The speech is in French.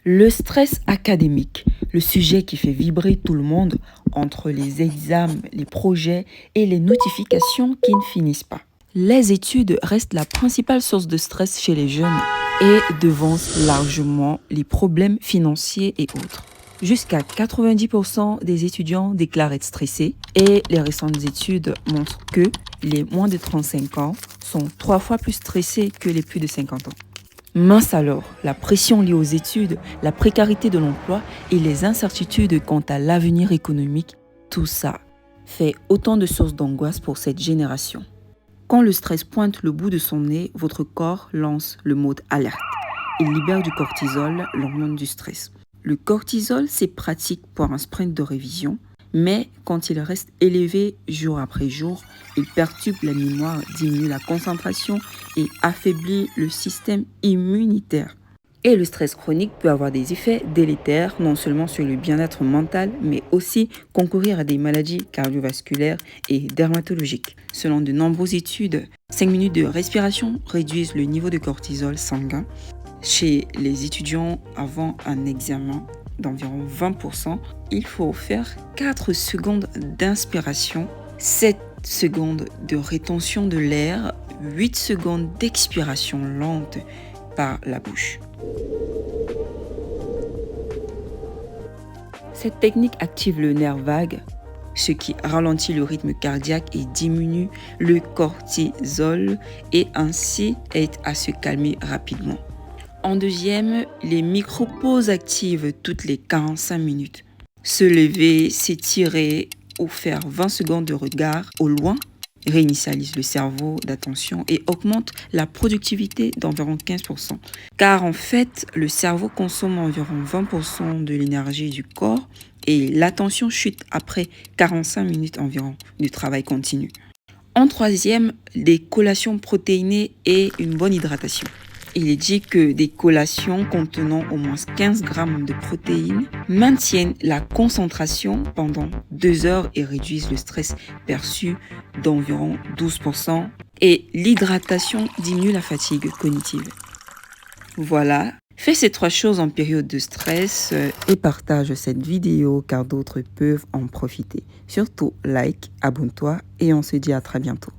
Le stress académique, le sujet qui fait vibrer tout le monde entre les examens, les projets et les notifications qui ne finissent pas. Les études restent la principale source de stress chez les jeunes et devancent largement les problèmes financiers et autres. Jusqu'à 90% des étudiants déclarent être stressés et les récentes études montrent que les moins de 35 ans sont 3 fois plus stressés que les plus de 50 ans. Mince alors, la pression liée aux études, la précarité de l'emploi et les incertitudes quant à l'avenir économique, tout ça fait autant de sources d'angoisse pour cette génération. Quand le stress pointe le bout de son nez, votre corps lance le mode alerte. Il libère du cortisol, l'hormone du stress. Le cortisol, c'est pratique pour un sprint de révision, mais quand il reste élevé jour après jour, il perturbe la mémoire, diminue la concentration et affaiblit le système immunitaire. Et le stress chronique peut avoir des effets délétères, non seulement sur le bien-être mental, mais aussi concourir à des maladies cardiovasculaires et dermatologiques. Selon de nombreuses études, 5 minutes de respiration réduisent le niveau de cortisol sanguin chez les étudiants avant un examen d'environ 20%. Il faut faire 4 secondes d'inspiration, 7 secondes de rétention de l'air, 8 secondes d'expiration lente par la bouche. Cette technique active le nerf vague, ce qui ralentit le rythme cardiaque et diminue le cortisol et ainsi aide à se calmer rapidement. En deuxième, les micro-pauses actives toutes les 45 minutes. Se lever, s'étirer ou faire 20 secondes de regard au loin réinitialise le cerveau d'attention et augmente la productivité d'environ 15%. Car en fait, le cerveau consomme environ 20% de l'énergie du corps et l'attention chute après 45 minutes environ de travail continu. En troisième, des collations protéinées et une bonne hydratation. Il est dit que des collations contenant au moins 15 grammes de protéines maintiennent la concentration pendant 2 heures et réduisent le stress perçu d'environ 12%. Et l'hydratation diminue la fatigue cognitive. Voilà, fais ces 3 choses en période de stress et partage cette vidéo car d'autres peuvent en profiter. Surtout, like, abonne-toi et on se dit à très bientôt.